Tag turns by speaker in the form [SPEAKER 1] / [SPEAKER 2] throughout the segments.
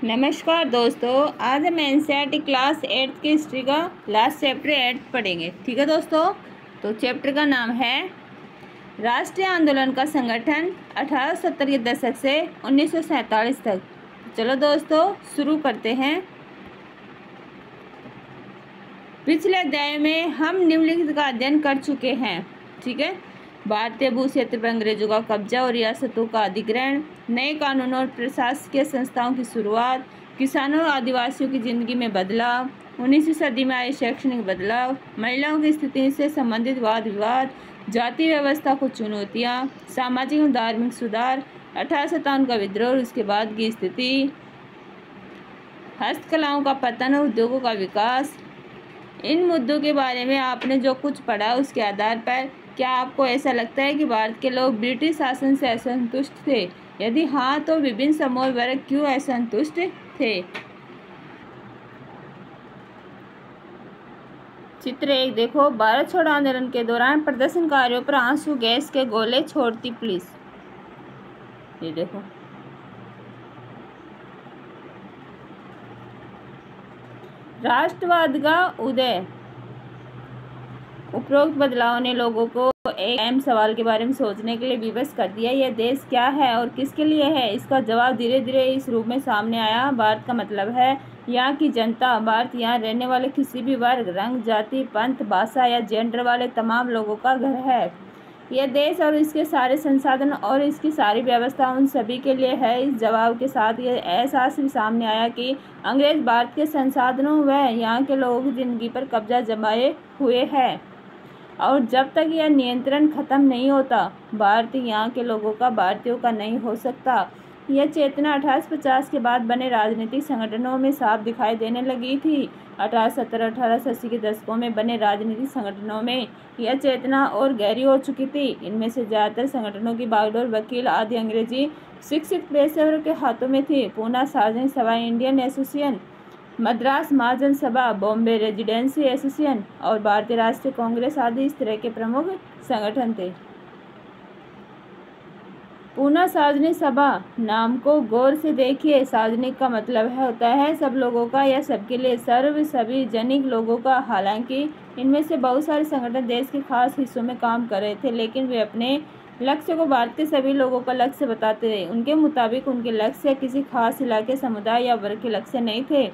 [SPEAKER 1] नमस्कार दोस्तों, आज हम एनसीईआरटी क्लास 8 की हिस्ट्री का लास्ट चैप्टर 8 पढ़ेंगे। ठीक है दोस्तों, तो चैप्टर का नाम है राष्ट्रीय आंदोलन का संगठन 1870 के दशक से 1947 तक। चलो दोस्तों शुरू करते हैं। पिछले अध्याय में हम निम्नलिखित का अध्ययन कर चुके हैं। ठीक है, भारतीय भू क्षेत्र पर अंग्रेजों का कब्जा और रियासतों का अधिग्रहण, नए कानूनों और प्रशासकीय संस्थाओं की शुरुआत, किसानों और आदिवासियों की जिंदगी में बदलाव, 19वीं सदी में आए शैक्षणिक बदलाव, महिलाओं की स्थिति से संबंधित वाद विवाद, जाति व्यवस्था को चुनौतियाँ, सामाजिक और धार्मिक सुधार, 1857 का विद्रोह और उसके बाद की स्थिति, हस्तकलाओं का पतन और उद्योगों का विकास। इन मुद्दों के बारे में आपने जो कुछ पढ़ा उसके आधार पर क्या आपको ऐसा लगता है कि भारत के लोग ब्रिटिश शासन से असंतुष्ट थे? यदि हाँ, तो विभिन्न समूह वर्ग क्यों असंतुष्ट थे? चित्र 1 देखो। भारत छोड़ो आंदोलन के दौरान प्रदर्शनकारियों पर आंसू गैस के गोले छोड़ती पुलिस। ये देखो। राष्ट्रवाद का उदय। उपरोक्त बदलाव ने लोगों को एक अहम सवाल के बारे में सोचने के लिए विवश कर दिया। यह देश क्या है और किसके लिए है? इसका जवाब धीरे धीरे इस रूप में सामने आया। भारत का मतलब है यहाँ की जनता। भारत यहाँ रहने वाले किसी भी वर्ग, रंग, जाति, पंथ, भाषा या जेंडर वाले तमाम लोगों का घर है। यह देश और इसके सारे संसाधन और इसकी सारी व्यवस्था उन सभी के लिए है। इस जवाब के साथ यह एहसास भी सामने आया कि अंग्रेज भारत के संसाधनों व यहाँ के लोगों की जिंदगी पर कब्जा जमाए हुए है और जब तक यह नियंत्रण खत्म नहीं होता, भारत यहाँ के लोगों का भारतीयों का नहीं हो सकता। यह चेतना 1850 के बाद बने राजनीतिक संगठनों में साफ दिखाई देने लगी थी। 1870-1880 के दशकों में बने राजनीतिक संगठनों में यह चेतना और गहरी हो चुकी थी। इनमें से ज़्यादातर संगठनों की बागडोर वकील आदि अंग्रेजी शिक्षित पेशेवरों के हाथों में थी। पूना सार्वजनिक सभा, इंडियन एसोसिएशन, मद्रास महाजन सभा, बॉम्बे रेजिडेंसी एसोसिएशन और भारतीय राष्ट्रीय कांग्रेस आदि इस तरह के प्रमुख संगठन थे। पूना सार्वजनिक सभा नाम को गौर से देखिए। सार्वजनिक का मतलब होता है सब लोगों का या सबके लिए, सर्व सभी जनिक लोगों का। हालांकि इनमें से बहुत सारे संगठन देश के खास हिस्सों में काम कर रहे थे, लेकिन वे अपने लक्ष्य को भारत के सभी लोगों का लक्ष्य बताते थे। उनके मुताबिक उनके लक्ष्य किसी खास इलाके, समुदाय या वर्ग के लक्ष्य नहीं थे।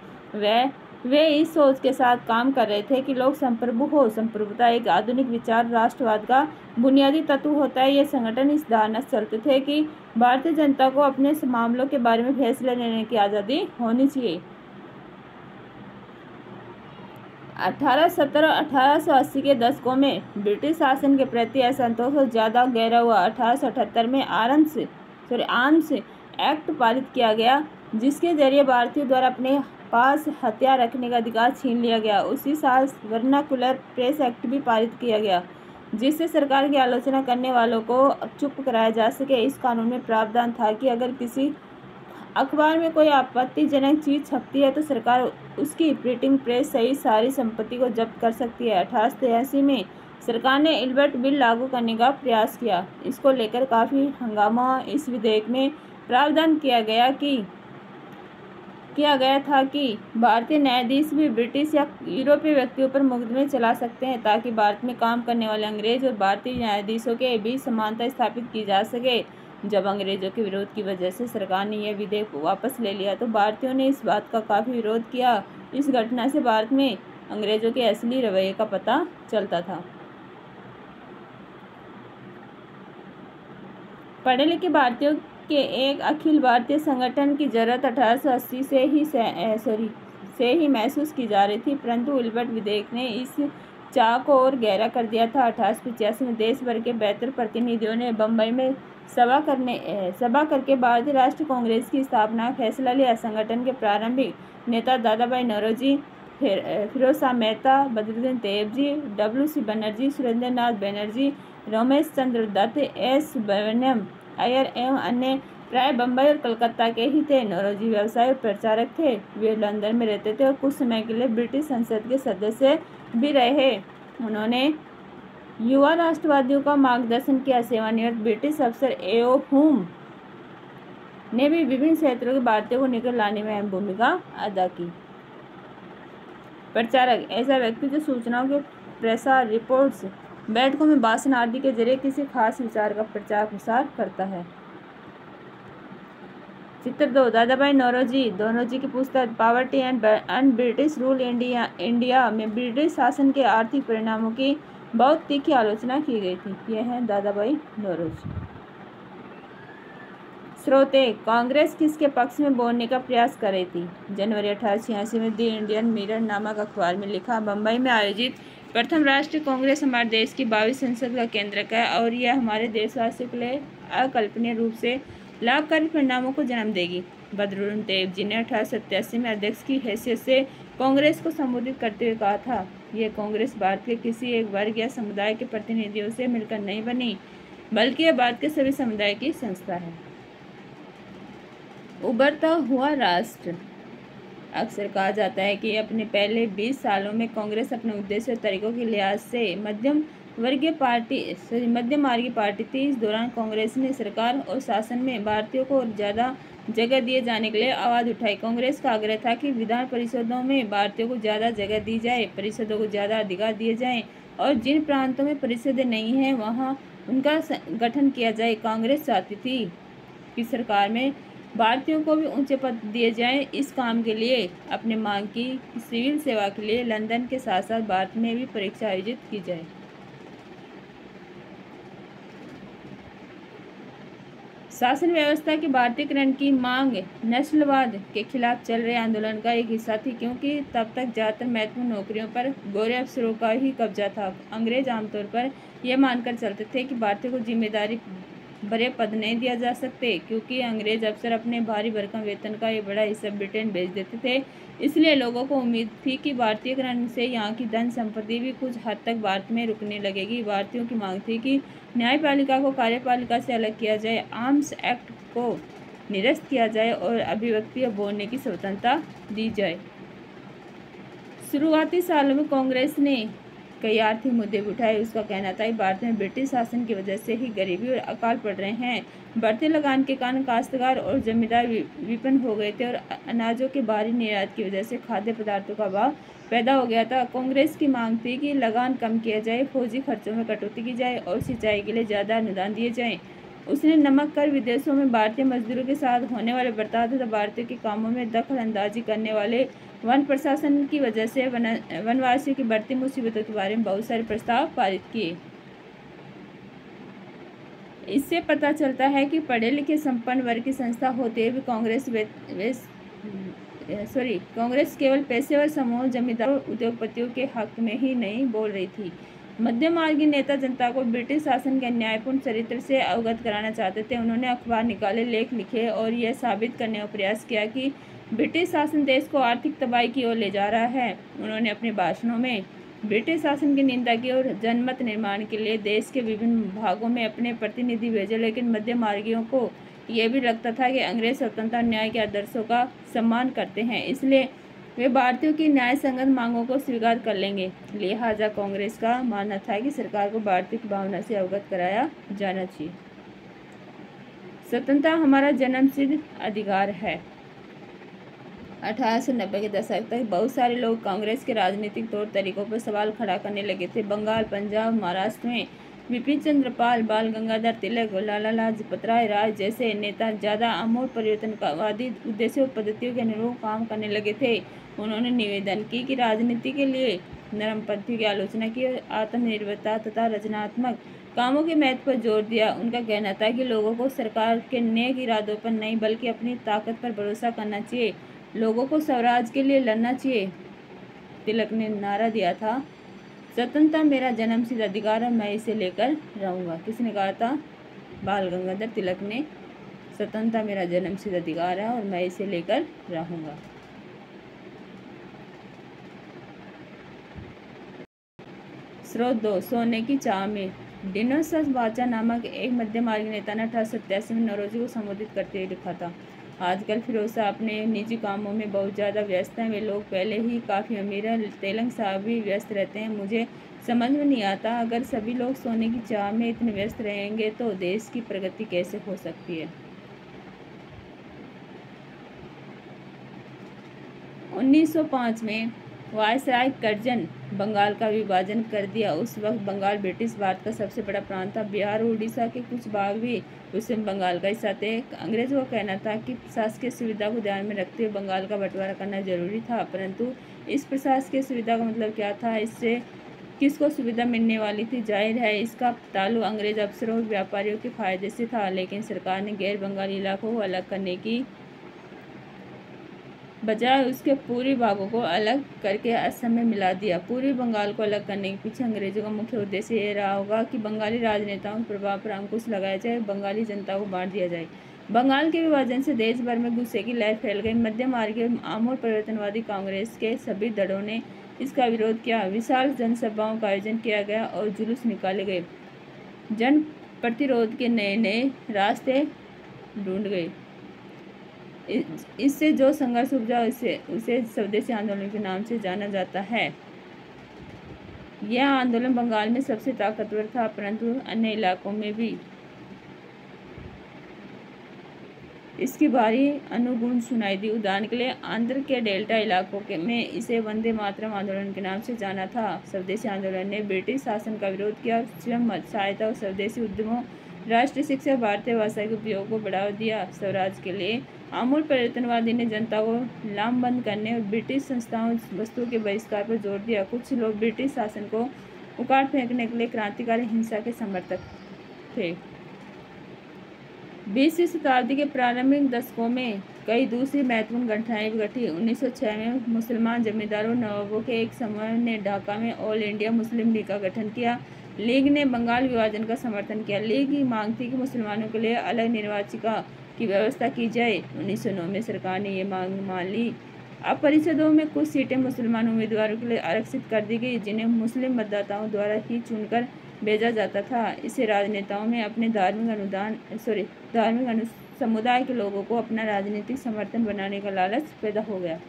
[SPEAKER 1] वे इस सोच के साथ काम कर रहे थे कि लोग संप्रभु हो। संप्रभुता एक आधुनिक विचार राष्ट्रवाद का बुनियादी तत्व होता है। ये संगठन इस धारणा से चलते थे कि भारतीय जनता को अपने मामलों के बारे में फैसला लेने की आज़ादी होनी चाहिए। 1870-1880 के दशकों में ब्रिटिश शासन के प्रति असंतोष ज़्यादा गहरा हुआ। 1878 में आर्म्स एक्ट पारित किया गया, जिसके जरिए भारतीयों द्वारा अपने पास हथियार रखने का अधिकार छीन लिया गया। उसी साल वर्नाकुलर प्रेस एक्ट भी पारित किया गया, जिससे सरकार की आलोचना करने वालों को चुप कराया जा सके। इस कानून में प्रावधान था कि अगर किसी अखबार में कोई आपत्तिजनक चीज़ छपती है तो सरकार उसकी प्रिंटिंग प्रेस सहित सारी संपत्ति को जब्त कर सकती है। 1883 में सरकार ने इल्बर्ट बिल लागू करने का प्रयास किया। इसको लेकर काफ़ी हंगामा। इस विधेयक में प्रावधान किया गया था कि भारतीय न्यायाधीश भी ब्रिटिश या यूरोपीय व्यक्तियों पर मुकदमे चला सकते हैं, ताकि भारत में काम करने वाले अंग्रेज और भारतीय न्यायाधीशों के बीच समानता स्थापित की जा सके। जब अंग्रेजों के विरोध की वजह से सरकार ने यह विधेयक वापस ले लिया तो भारतीयों ने इस बात का काफ़ी विरोध किया। इस घटना से भारत में अंग्रेजों के असली रवैये का पता चलता था। पढ़े लिखे भारतीयों के एक अखिल भारतीय संगठन की जरूरत 1880 से ही महसूस की जा रही थी, परंतु इल्बर्ट विधेयक ने इस चाह को और गहरा कर दिया था। 1885 में देश भर के 72 प्रतिनिधियों ने बम्बई में सभा करके भारतीय राष्ट्रीय कांग्रेस की स्थापना का फैसला लिया। संगठन के प्रारंभिक नेता दादा भाई नौरोजी, फिरोज शाह मेहता, बद्रुद्दीन तैयबजी, WC बनर्जी, सुरेंद्र नाथ बनर्जी, रमेश चंद्र दत्त, S सुब्रमण्यम अय्यर एवं अन्य प्राय बम्बई और कलकत्ता के ही थे। नौरोजी व्यवसाय और प्रचारक थे। वे लंदन में रहते थे और कुछ समय के लिए ब्रिटिश संसद के सदस्य भी रहे। उन्होंने युवा राष्ट्रवादियों का मार्गदर्शन किया। सेवानिवृत्त ब्रिटिश अफसर एओ हुम ने भी विभिन्न क्षेत्रों के भारतीयों को निकल लाने में अहम भूमिका अदा की। प्रचारक ऐसा व्यक्ति जो सूचनाओं के प्रसार, रिपोर्ट्स, बैठकों में भाषण आदि के जरिए किसी खास विचार का प्रचार प्रसार करता है। चित्र 2 दादाभाई नौरोजी की पुस्तक poverty and British rule India में ब्रिटिश शासन के आर्थिक परिणामों की बहुत तीखी आलोचना की गई थी। यह है दादाभाई नौरोजी। श्रोते कांग्रेस किसके पक्ष में बोलने का प्रयास कर रही थी? जनवरी 1886 में दी इंडियन मिरर नामक अखबार में लिखा। बम्बई में आयोजित प्रथम राष्ट्रीय कांग्रेस हमारे देश की 22 संसद का केंद्रक है और यह हमारे देशवासियों के लिए अकल्पनीय रूप से लाभकारी परिणामों को जन्म देगी। बद्रुद्दीन तैयब जी ने 1887 में अध्यक्ष की हैसियत से कांग्रेस को संबोधित करते हुए कहा था, यह कांग्रेस भारत के किसी एक वर्ग या समुदाय के प्रतिनिधियों से मिलकर नहीं बनी, बल्कि यह भारत के सभी समुदाय की संस्था है। उभरता हुआ राष्ट्र। अक्सर कहा जाता है कि अपने पहले 20 सालों में कांग्रेस अपने उद्देश्य और तरीकों के लिहाज से मध्यम मार्गी पार्टी थी। इस दौरान कांग्रेस ने सरकार और शासन में भारतीयों को ज़्यादा जगह दिए जाने के लिए आवाज़ उठाई। कांग्रेस का आग्रह था कि विधान परिषदों में भारतीयों को ज़्यादा जगह दी जाए, परिषदों को ज़्यादा अधिकार दिए जाएं और जिन प्रांतों में परिषदें नहीं हैं वहाँ उनका गठन किया जाए। कांग्रेस चाहती थी कि सरकार में भारतीयों को भी ऊंचे पद दिए जाएं। इस काम के लिए अपने मांग की सिविल सेवा के लिए लंदन के साथ साथ भारत में भी परीक्षा आयोजित की जाए। शासन व्यवस्था के भारतीयकरण की मांग नस्लवाद के खिलाफ चल रहे आंदोलन का एक हिस्सा थी, क्योंकि तब तक ज़्यादातर महत्वपूर्ण नौकरियों पर गोरे अफसरों का ही कब्जा था। अंग्रेज आमतौर पर यह मानकर चलते थे कि भारतीयों को जिम्मेदारी भरे पद नहीं दिया जा सकते, क्योंकि अंग्रेज अफसर अपने भारी भरकम वेतन का एक बड़ा हिस्सा ब्रिटेन भेज देते थे। इसलिए लोगों को उम्मीद थी कि भारतीयकरण से यहाँ की धन संपत्ति भी कुछ हद तक भारत में रुकने लगेगी। भारतीयों की मांग थी कि न्यायपालिका को कार्यपालिका से अलग किया जाए, आर्म्स एक्ट को निरस्त किया जाए और अभिव्यक्ति और बोलने की स्वतंत्रता दी जाए। शुरुआती सालों में कांग्रेस ने कई आर्थिक मुद्दे भी उठाए। उसका कहना था कि भारत में ब्रिटिश शासन की वजह से ही गरीबी और अकाल पड़ रहे हैं। बढ़ते लगान के कारण काश्तकार और जमींदार विपन्न हो गए थे और अनाजों के भारी निर्यात की वजह से खाद्य पदार्थों का अभाव पैदा हो गया था। कांग्रेस की मांग थी कि लगान कम किया जाए, फौजी खर्चों में कटौती की जाए और सिंचाई के लिए ज़्यादा अनुदान दिए जाएं। उसने नमक कर, विदेशों में भारतीय मजदूरों के साथ होने वाले बर्ताव तथा भारतीयों के कामों में दखल अंदाजी करने वाले वन प्रशासन की वजह से वनवासियों की बढ़ती मुसीबतों के बारे में बहुत सारे प्रस्ताव पारित किए। इससे पता चलता है कि पढ़े लिखे संपन्न वर्ग की संस्था होते हुए कांग्रेस केवल पेशेवर समूह, जमींदारों और उद्योगपतियों के हक में ही नहीं बोल रही थी। मध्यम मार्गी नेता जनता को ब्रिटिश शासन के अन्यायपूर्ण चरित्र से अवगत कराना चाहते थे। उन्होंने अखबार निकाले, लेख लिखे और यह साबित करने का प्रयास किया कि ब्रिटिश शासन देश को आर्थिक तबाही की ओर ले जा रहा है। उन्होंने अपने भाषणों में ब्रिटिश शासन की निंदा की और जनमत निर्माण के लिए देश के विभिन्न भागों में अपने प्रतिनिधि भेजे, लेकिन मध्यम मार्गियों को यह भी लगता था कि अंग्रेज स्वतंत्रता और न्याय के आदर्शों का सम्मान करते हैं, इसलिए वे भारतीयों की न्याय संगत मांगों को स्वीकार कर लेंगे। लिहाजा कांग्रेस का मानना था कि सरकार को भारतीय की भावना से अवगत कराया जाना चाहिए। स्वतंत्रता हमारा जन्मसिद्ध अधिकार है। 1890 के दशक तक बहुत सारे लोग कांग्रेस के राजनीतिक तौर तरीकों पर सवाल खड़ा करने लगे थे। बंगाल, पंजाब, महाराष्ट्र में बिपिन चंद्र पाल, बाल गंगाधर तिलक और लाला लाजपत राय जैसे नेता ज़्यादा आमूल परिवर्तनवादी उद्देश्यों और पद्धतियों के अनुरूप काम करने लगे थे। उन्होंने निवेदन की कि राजनीति के लिए नरमपंथी की आलोचना की और आत्मनिर्भरता तथा रचनात्मक कामों के महत्व पर जोर दिया। उनका कहना था कि लोगों को सरकार के नेक इरादों पर नहीं बल्कि अपनी ताकत पर भरोसा करना चाहिए, लोगों को स्वराज के लिए लड़ना चाहिए। तिलक ने नारा दिया था, स्वतंत्रता मेरा जन्मसिद्ध अधिकार है, मैं इसे लेकर रहूँगा। किसने कहा था? बाल गंगाधर तिलक ने। स्वतंत्रता मेरा जन्मसिद्ध अधिकार है और मैं इसे लेकर रहूँगा। स्रोत 2 सोने की चाह में। डिनोसस बाचा नामक एक मध्यम मार्गी नेता ने 1887 में नौरोजी को संबोधित करते हुए लिखा था, आजकल फिरोज साहब अपने निजी कामों में बहुत ज़्यादा व्यस्त हैं। वे लोग पहले ही काफ़ी अमीर हैं, तेलंग साहब भी व्यस्त रहते हैं। मुझे समझ में नहीं आता, अगर सभी लोग सोने की चाह में इतने व्यस्त रहेंगे तो देश की प्रगति कैसे हो सकती है। 1905 में वायसराय कर्जन बंगाल का विभाजन कर दिया। उस वक्त बंगाल ब्रिटिश भारत का सबसे बड़ा प्रांत था। बिहार और उड़ीसा के कुछ भाग भी पश्चिम बंगाल का हिस्सा थे। अंग्रेजों का कहना था कि प्रशासकीय सुविधा को ध्यान में रखते हुए बंगाल का बंटवारा करना जरूरी था, परंतु इस प्रशासकीय सुविधा का मतलब क्या था, इससे किसको सुविधा मिलने वाली थी? जाहिर है इसका ताल्लुक अंग्रेज अफसरों और व्यापारियों के फायदे से था, लेकिन सरकार ने गैर बंगाली इलाकों को अलग करने की बजाय उसके पूर्वी भागों को अलग करके असम में मिला दिया। पूर्वी बंगाल को अलग करने के पीछे अंग्रेजों का मुख्य उद्देश्य ये रहा होगा कि बंगाली राजनेताओं के प्रभाव पर अंकुश लगाया जाए, बंगाली जनता को बांट दिया जाए। बंगाल के विभाजन से देश भर में गुस्से की लहर फैल गई। मध्य मार्गीय आमूल परिवर्तनवादी कांग्रेस के सभी दलों ने इसका विरोध किया। विशाल जनसभाओं का आयोजन किया गया और जुलूस निकाले गए। जन प्रतिरोध के नए नए रास्ते ढूंढ गए। इससे जो संघर्ष उपजा उसे स्वदेशी आंदोलन के नाम से जाना जाता है। यह आंदोलन बंगाल में सबसे ताकतवर था, परंतु अन्य इलाकों में भी इसकी भारी अनुगुण सुनाई दी। उदाहरण के लिए आंध्र के डेल्टा इलाकों में इसे वंदे मातरम आंदोलन के नाम से जाना था। स्वदेशी आंदोलन ने ब्रिटिश शासन का विरोध किया, स्वयं सहायता और स्वदेशी उद्यमों, राष्ट्रीय शिक्षा, भारतीय भाषा के उपयोग को बढ़ावा दिया। स्वराज के लिए आमूल परिवर्तनवादी ने जनता को लामबंद करने और ब्रिटिश संस्थाओं वस्तुओं के बहिष्कार पर जोर दिया। कुछ लोग ब्रिटिश शासन को उखाड़ फेंकने के लिए क्रांतिकारी हिंसा के समर्थक थे। 20वीं शताब्दी के प्रारंभिक दशकों में कई दूसरी महत्वपूर्ण घटनाएं घटी। 1906 में मुसलमान जमींदारों नवाबों के एक समूह ने ढाका में ऑल इंडिया मुस्लिम लीग का गठन किया। लीग ने बंगाल विभाजन का समर्थन किया। लीग की मांग थी कि मुसलमानों के लिए अलग निर्वाचिका की व्यवस्था की जाए। 1909 में सरकार ने ये मांग मान ली। अब परिषदों में कुछ सीटें मुसलमान उम्मीदवारों के लिए आरक्षित कर दी गई, जिन्हें मुस्लिम मतदाताओं द्वारा ही चुनकर भेजा जाता था। इससे राजनेताओं में अपने धार्मिक समुदाय के लोगों को अपना राजनीतिक समर्थन बनाने का लालच पैदा हो गया।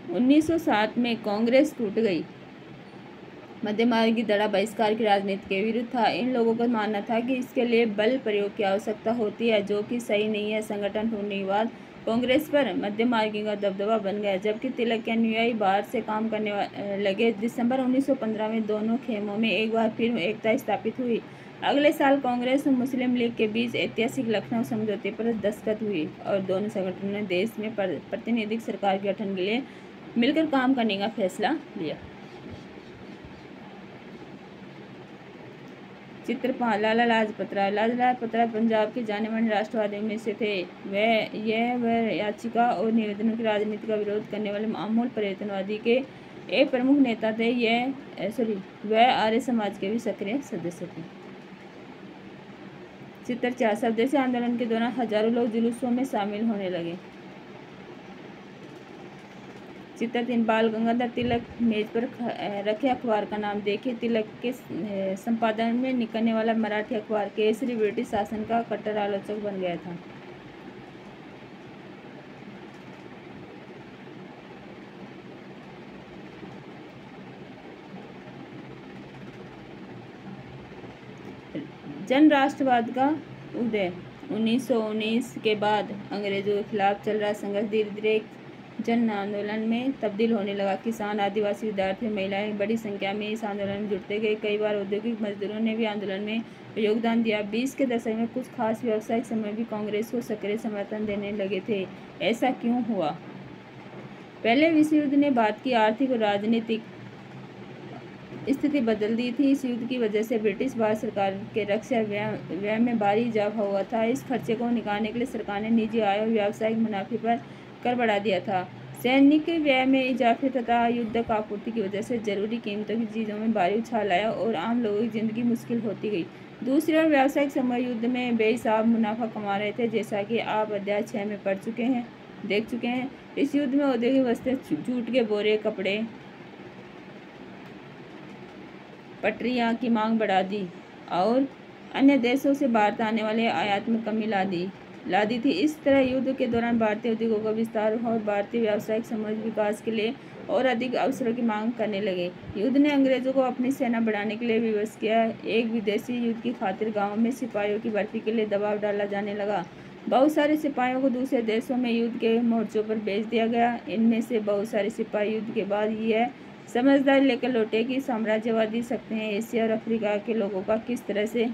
[SPEAKER 1] 1907 में कांग्रेस टूट गई। मध्यमार्गी दड़ा बहिष्कार की राजनीति के विरुद्ध था। इन लोगों का मानना था कि इसके लिए बल प्रयोग की आवश्यकता होती है, जो कि सही नहीं है। संगठन टूटने के बाद कांग्रेस पर मध्यमार्गी का दबदबा बन गया, जबकि तिलक के अनुयायी बाहर से काम करने लगे। दिसंबर 1915 में दोनों खेमों में एक बार फिर एकता स्थापित हुई। अगले साल कांग्रेस और मुस्लिम लीग के बीच ऐतिहासिक लखनऊ समझौते पर दस्तखत हुई और दोनों संगठनों ने देश में प्रतिनिधिक सरकार के गठन के लिए मिलकर काम करने का फैसला लिया। चित्र 5 लाला लाजपत राय। लाला लाजपत राय पंजाब के जाने माने राष्ट्रवादियों में से थे। वह याचिका और निवेदनों की राजनीति का विरोध करने वाले आमूल परिवर्तनवादी के एक प्रमुख नेता थे। वह आर्य समाज के भी सक्रिय सदस्य थे। चित्र 4 स्वदेशी आंदोलन के दौरान हजारों लोग जुलूसों में शामिल होने लगे। चित्र 3 बाल गंगाधर तिलक। मेज पर रखे अखबार का नाम देखिए। तिलक के संपादन में निकलने वाला मराठी अखबार केसरी ब्रिटिश शासन का कट्टर आलोचक बन गया था। जन राष्ट्रवाद का उदय। 1919 के बाद अंग्रेजों के खिलाफ चल रहा संघर्ष धीरे धीरे एक जन आंदोलन में तब्दील होने लगा। किसान, आदिवासी, विद्यार्थी, महिलाएं बड़ी संख्या में इस आंदोलन में जुटते गए। कई बार औद्योगिक मजदूरों ने भी आंदोलन में योगदान दिया। 20 के दशक में कुछ खास व्यावसायिक समूह भी कांग्रेस को सक्रिय समर्थन देने लगे थे। ऐसा क्यों हुआ? पहले विश्व युद्ध ने भारत की आर्थिक और राजनीतिक स्थिति बदल दी थी। इस युद्ध की वजह से ब्रिटिश भारत सरकार के रक्षा व्यय में भारी इजाफा हुआ था। इस खर्चे को निकालने के लिए सरकार ने निजी आय और व्यावसायिक मुनाफे पर कर बढ़ा दिया था। सैनिक व्यय में इजाफे तथा युद्ध का आपूर्ति की वजह से जरूरी कीमतों की चीज़ों में भारी उछाल आया और आम लोगों की जिंदगी मुश्किल होती गई। दूसरी ओर व्यावसायिक समूह युद्ध में बेहिसाब मुनाफा कमा रहे थे, जैसा कि आप अध्याय 6 में देख चुके हैं। इस युद्ध में औद्योगिक वस्तुएं, जूट के बोरे, कपड़े, पटरियां की मांग बढ़ा दी और अन्य देशों से भारत आने वाले आयात में कमी ला दी थी। इस तरह युद्ध के दौरान भारतीय उद्योगों का विस्तार और भारतीय व्यावसायिक समाज विकास के लिए और अधिक अवसरों की मांग करने लगे। युद्ध ने अंग्रेजों को अपनी सेना बढ़ाने के लिए विवश किया। एक विदेशी युद्ध की खातिर गाँव में सिपाहियों की भर्ती के लिए दबाव डाला जाने लगा। बहुत सारे सिपाहियों को दूसरे देशों में युद्ध के मोर्चों पर भेज दिया गया। इनमें से बहुत सारे सिपाही युद्ध के बाद यह समझदारी लेकर लौटे कि साम्राज्यवादी शक्तियाँ एशिया और अफ्रीका के लोगों का किस तरह से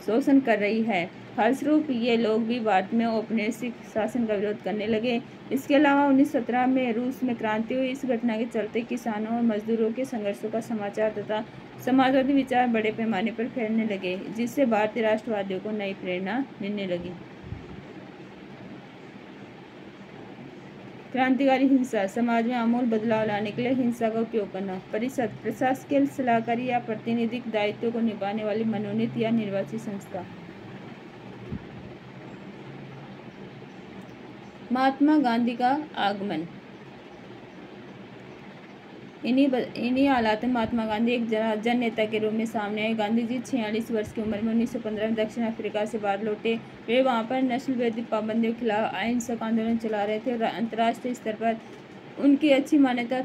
[SPEAKER 1] शोषण कर रही है। फलस्वरूप ये लोग भी भारत में औपनिवेशिक शासन का विरोध करने लगे। इसके अलावा 1917 में रूस में क्रांति हुई। इस घटना के चलते किसानों और मजदूरों के संघर्षों का समाचार तथा समाजवादी विचार बड़े पैमाने पर फैलने लगे, जिससे भारतीय राष्ट्रवादियों को नई प्रेरणा मिलने लगी। क्रांतिकारी हिंसा, समाज में आमूल बदलाव लाने के लिए हिंसा का उपयोग करना। परिषद, प्रशासकीय सलाहकारी या प्रातिनिधिक दायित्व को निभाने वाली मनोनीत या निर्वाचित संस्था। महात्मा गांधी का आगमन। इन्हीं हालात में महात्मा गांधी एक जन नेता के रूप में सामने आए। गांधी जी 46 वर्ष की उम्र में 1915 में दक्षिण अफ्रीका से भारत लौटे। वे वहां पर नस्ल विरोधी पाबंदियों के खिलाफ अहिंसक आंदोलन चला रहे थे और अंतर्राष्ट्रीय स्तर पर उनकी अच्छी मान्यता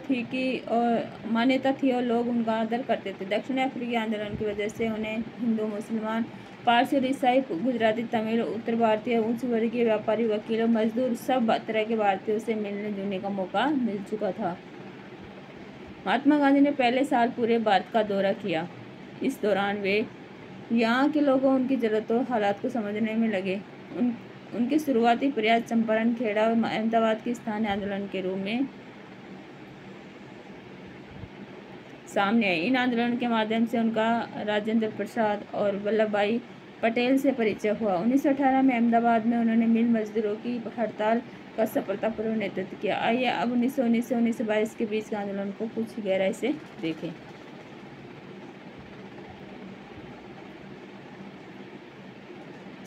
[SPEAKER 1] थी और लोग उनका आदर करते थे। दक्षिण अफ्रीकी आंदोलन की वजह से उन्हें हिंदू, मुसलमान, पारसी और ईसाई, गुजराती, तमिल, उत्तर भारतीय, उच्च वर्गीय, व्यापारी, वकील और मजदूर सब तरह के भारतीयों से मिलने जुलने का मौका मिल चुका था। महात्मा गांधी ने पहले साल पूरे भारत का दौरा किया। इस दौरान वे यहाँ के लोगों, उनकी ज़रूरतों, हालात को समझने में लगे। उनके शुरुआती प्रयास चंपारण, खेड़ा और अहमदाबाद के स्थानीय आंदोलन के रूप में सामने आए। इन आंदोलनों के माध्यम से उनका राजेंद्र प्रसाद और वल्लभ भाई पटेल से परिचय हुआ। 1918 में अहमदाबाद में उन्होंने मिल मजदूरों की हड़ताल का सफलतापूर्वक नेतृत्व किया। आइए अब 1919 से 1922 के बीच के आंदोलन को कुछ गहराई से देखें।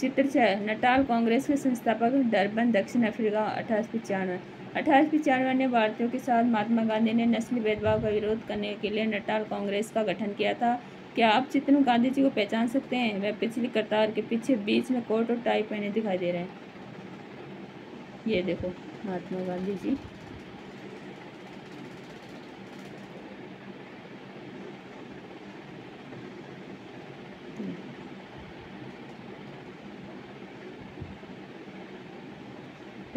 [SPEAKER 1] चित्र 6, नटाल कांग्रेस के संस्थापक, डरबन, दक्षिण अफ्रीका, 1895 ने भारतीयों के साथ महात्मा गांधी ने नस्ली भेदभाव का विरोध करने के लिए नटाल कांग्रेस का गठन किया था। क्या आप चित्र में गांधी जी को पहचान सकते हैं? वह पिछली कतार के पीछे बीच में कोट और टाई पहने दिखाई दे रहे हैं। ये देखो महात्मा गांधी जी।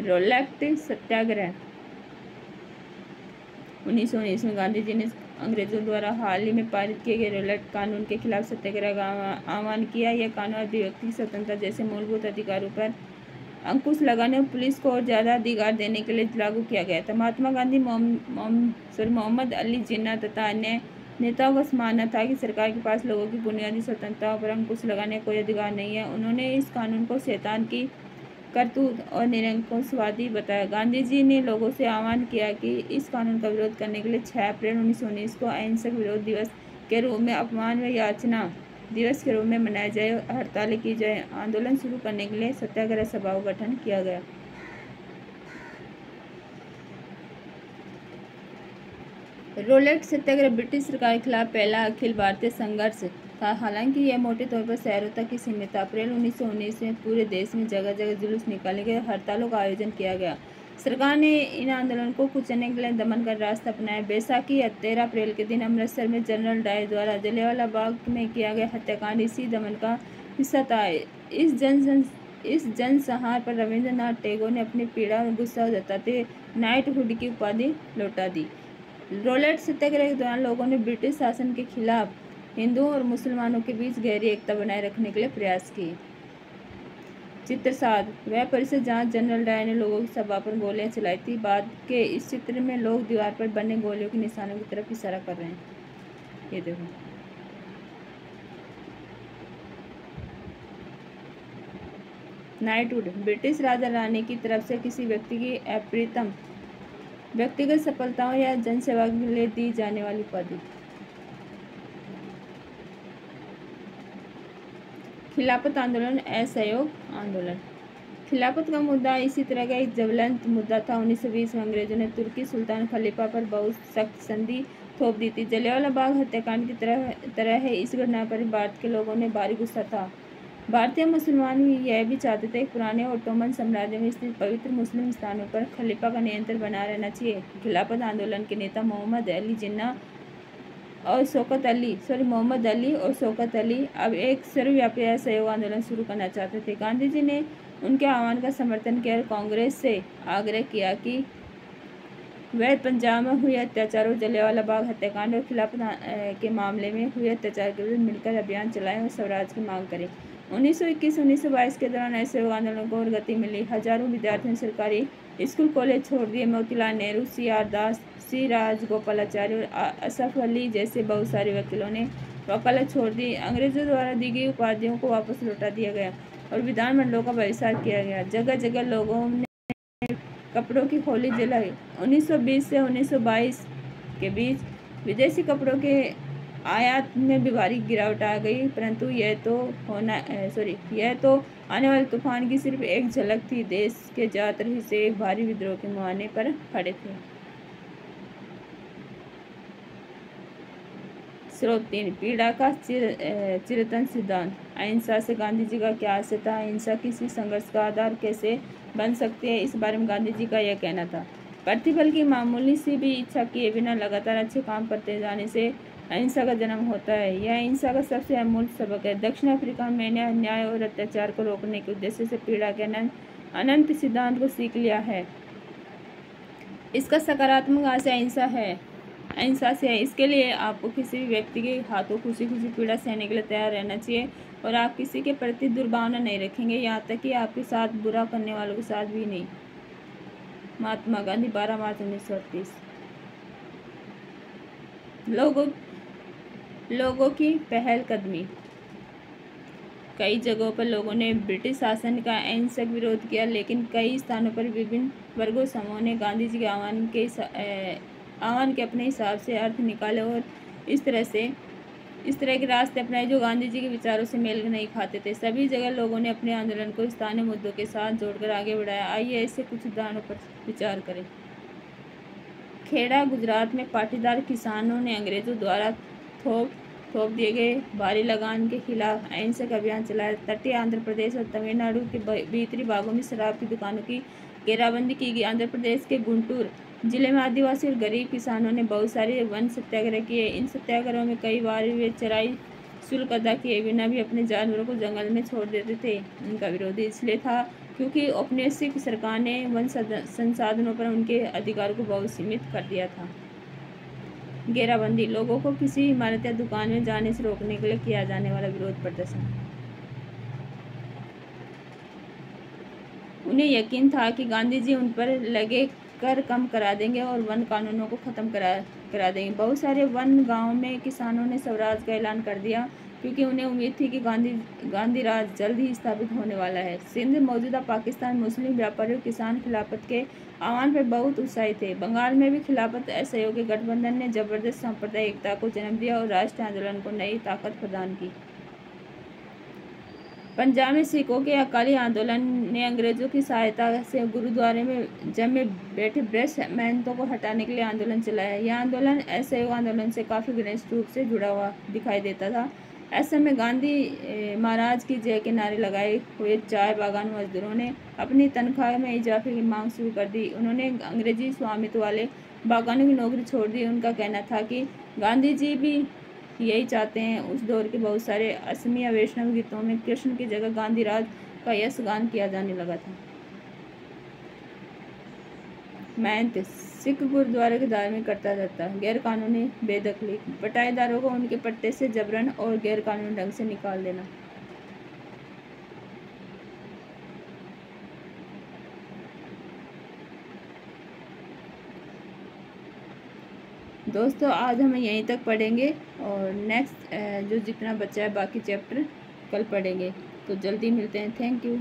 [SPEAKER 1] रोलेट सत्याग्रह। 1919 में गांधी जी ने अंग्रेजों द्वारा हाल ही में पारित किए गए रोलेट कानून के खिलाफ सत्याग्रह का आह्वान किया। यह कानून अभिव्यक्ति स्वतंत्रता जैसे मूलभूत अधिकारों पर अंकुश लगाने और पुलिस को और ज़्यादा अधिकार देने के लिए लागू किया गया था। महात्मा गांधी, मोहम्मद अली जिन्ना तथा अन्य नेताओं का मानना था कि सरकार के पास लोगों की बुनियादी स्वतंत्रता पर अंकुश लगाने का कोई अधिकार नहीं है। उन्होंने इस कानून को शैतान की करतूत और निरंकुशवादी बताया। गांधी जी ने लोगों से आह्वान किया कि इस कानून का विरोध करने के लिए 6 अप्रैल 1919 को अहिंसक विरोध दिवस के रूप में, अपमान व याचना दिवस के रूप में मनाया जाए और हड़तालें की जाए। आंदोलन शुरू करने के लिए सत्याग्रह सभा का गठन किया गया। रोलेट सत्याग्रह ब्रिटिश सरकार के खिलाफ पहला अखिल भारतीय संघर्ष था। हालांकि यह मोटे तौर पर शहरों तक ही सीमित था। अप्रैल 1919 में पूरे देश में जगह जगह जुलूस निकाले गए, हड़तालों का आयोजन किया गया। सरकार ने इन आंदोलनों को कुचलने के लिए दमन का रास्ता अपनाया। बैसाखी 13 अप्रैल के दिन अमृतसर में जनरल डायर द्वारा जलियांवाला बाग में किया गया हत्याकांड इसी दमन का हिस्सा था। इस जनसंहार पर रविंद्रनाथ टैगोर ने अपनी पीड़ा और गुस्सा जताते नाइटहुड की उपाधि लौटा दी। रोलेट सत्याग्रह के दौरान लोगों ने ब्रिटिश शासन के खिलाफ हिंदुओं और मुसलमानों के बीच गहरी एकता बनाए रखने के लिए प्रयास किए। चित्र 7, वह परिषद जहां जनरल डायर ने लोगों की सभा पर गोलियां चलाई थी। बाद के इस चित्र में लोग दीवार पर बने गोलियों के निशानों की तरफ इशारा कर रहे हैं। ये देखो। नाइटहुड, ब्रिटिश राजा रानी की तरफ से किसी व्यक्ति की अप्रियतम व्यक्तिगत सफलताओं या जनसेवा के लिए दी जाने वाली उपाधि। खिलाफत आंदोलन, असहयोग आंदोलन। खिलाफत का मुद्दा इसी तरह का एक ज्वलंत मुद्दा था। 1920 में अंग्रेजों ने तुर्की सुल्तान खलीफा पर बहुत सख्त संधि थोप दी थी। जलियांवाला बाग हत्याकांड की तरह है। इस घटना पर भारत के लोगों ने भारी गुस्सा था। भारतीय मुसलमान यह भी चाहते थे कि पुराने ओटोमन साम्राज्य में स्थित पवित्र मुस्लिम स्थानों पर खलीफा का नियंत्रण बना रहना चाहिए। खिलाफत आंदोलन के नेता मोहम्मद अली जिन्ना और मोहम्मद अली और शौकत अली अब एक सर्वव्यापी असहयोग आंदोलन शुरू करना चाहते थे। गांधी जी ने उनके आह्वान का समर्थन किया और कांग्रेस से आग्रह किया कि वह पंजाब में हुए अत्याचारों, जलियांवाला बाग हत्याकांड और खिलाफत के मामले में हुए अत्याचार के विरुद्ध मिलकर अभियान चलाएं और स्वराज की मांग करें। 1921-1922 के दौरान असहयोग आंदोलन को और गति मिली। हजारों विद्यार्थियों ने सरकारी स्कूल कॉलेज छोड़ दिए। मोतीलाल नेहरू, सी.आर. दास, सी राजगोपालाचारी और असफ अली जैसे बहुत सारे वकीलों ने वकालत छोड़ दी। अंग्रेजों द्वारा दी गई उपाधियों को वापस लौटा दिया गया और विधानमंडलों का बहिष्कार किया गया। जगह जगह लोगों ने कपड़ों की होली जलाई। 1920 से 1922 के बीच विदेशी कपड़ों के आयात में भी भारी गिरावट आ गई, परंतु यह तो आने वाले तूफान की सिर्फ एक झलक थी। देश के ज्यादातर हिस्से एक भारी विद्रोह के मुहाने पर खड़े थे। स्रोत 3, पीड़ा का चिरंतन सिद्धांत। अहिंसा से गांधी जी का क्या आशय था? अहिंसा किसी संघर्ष का आधार कैसे बन सकती है, इस बारे में गांधी जी का यह कहना था। प्रतिफल की मामूली सी भी इच्छा किए बिना लगातार अच्छे काम करते जाने से अहिंसा का जन्म होता है। यह अहिंसा का सबसे अमूल्य सबक है। दक्षिण अफ्रीका में मैंने अन्याय और अत्याचार को रोकने के उद्देश्य से पीड़ा के अनंत सिद्धांत को सीख लिया है। इसका सकारात्मक आशय अहिंसा से है। इसके लिए आपको किसी भी व्यक्ति के हाथों खुशी खुशी पीड़ा सहने के लिए तैयार रहना चाहिए और आप किसी के प्रति दुर्भावना नहीं रखेंगे, यहाँ तक कि आपके साथ बुरा करने वालों के साथ भी नहीं। महात्मा गांधी, 12 मार्च 1938। लोगों की पहलकदमी। कई जगहों पर लोगों ने ब्रिटिश शासन का अहिंसक विरोध किया, लेकिन कई स्थानों पर विभिन्न वर्गों समूहों ने गांधी जी के आह्वान के अपने हिसाब से अर्थ निकाले और इस तरह के रास्ते अपनाए जो गांधी जी के विचारों से मेल नहीं खाते थे। सभी जगह लोगों ने अपने आंदोलन को स्थानीय मुद्दों के साथ जोड़कर आगे बढ़ाया। आइए ऐसे कुछ उदाहरणों पर विचार करें। खेड़ा, गुजरात में पाटीदार किसानों ने अंग्रेजों द्वारा थोप दिए गए भारी लगान के खिलाफ अहिंसक अभियान चलाया। तटीय आंध्र प्रदेश और तमिलनाडु के भीतरी भागों में शराब की दुकानों की घेराबंदी की गई। आंध्र प्रदेश के गुंटूर जिले में आदिवासी और गरीब किसानों ने बहुत सारे वन सत्याग्रह किए। इन सत्याग्रहों में कई बार वे चराई शुल्क अदा किए बिना भी अपने जानवरों को जंगल में छोड़ देते थे। उनका विरोध इसलिए था क्योंकि औपनिवेशिक सरकार ने वन संसाधनों पर उनके अधिकार को बहुत सीमित कर दिया था। घेराबंदी, लोगों को किसी इमारत या दुकान में जाने से रोकने के लिए किया जाने वाला विरोध प्रदर्शन। उन्हें यकीन था कि गांधी जी उन पर लगे कर कम करा देंगे और वन कानूनों को खत्म करा देंगे। बहुत सारे वन गांवों में किसानों ने स्वराज का ऐलान कर दिया क्योंकि उन्हें उम्मीद थी कि गांधी राज जल्द ही स्थापित होने वाला है। सिंध, मौजूदा पाकिस्तान, मुस्लिम व्यापारी और किसान खिलाफत के आह्वान पर बहुत उत्साहित थे। बंगाल में भी खिलाफत असहयोगी गठबंधन ने जबरदस्त सांप्रदायिक एकता को जन्म दिया और राष्ट्रीय आंदोलन को नई ताकत प्रदान की। पंजाब में सिखों के अकाली आंदोलन ने अंग्रेजों की सहायता से गुरुद्वारे में जम में बैठे ब्रिटिश महंतों को हटाने के लिए आंदोलन चलाया। यह आंदोलन असहयोग आंदोलन से काफ़ी घनिष्ठ रूप से जुड़ा हुआ दिखाई देता था। ऐसे में गांधी महाराज की जय के नारे लगाए हुए चाय बागान मजदूरों ने अपनी तनख्वाह में इजाफे की मांग शुरू कर दी। उन्होंने अंग्रेजी स्वामित्व वाले बागानों की नौकरी छोड़ दी। उनका कहना था कि गांधी जी भी यही चाहते हैं। उस दौर के बहुत सारे असमिया वैष्णव गीतों में कृष्ण की जगह गांधी राज का यश गान किया जाने लगा था। महंत, सिख गुरुद्वारे के धार्मिक करता रहता। गैर कानूनी बेदखली, बटाईदारों को उनके पट्टे से जबरन और गैर कानूनी ढंग से निकाल देना। दोस्तों आज हम यहीं तक पढ़ेंगे और नेक्स्ट जो जितना बचा है बाकी चैप्टर कल पढ़ेंगे। तो जल्दी मिलते हैं। Thank you.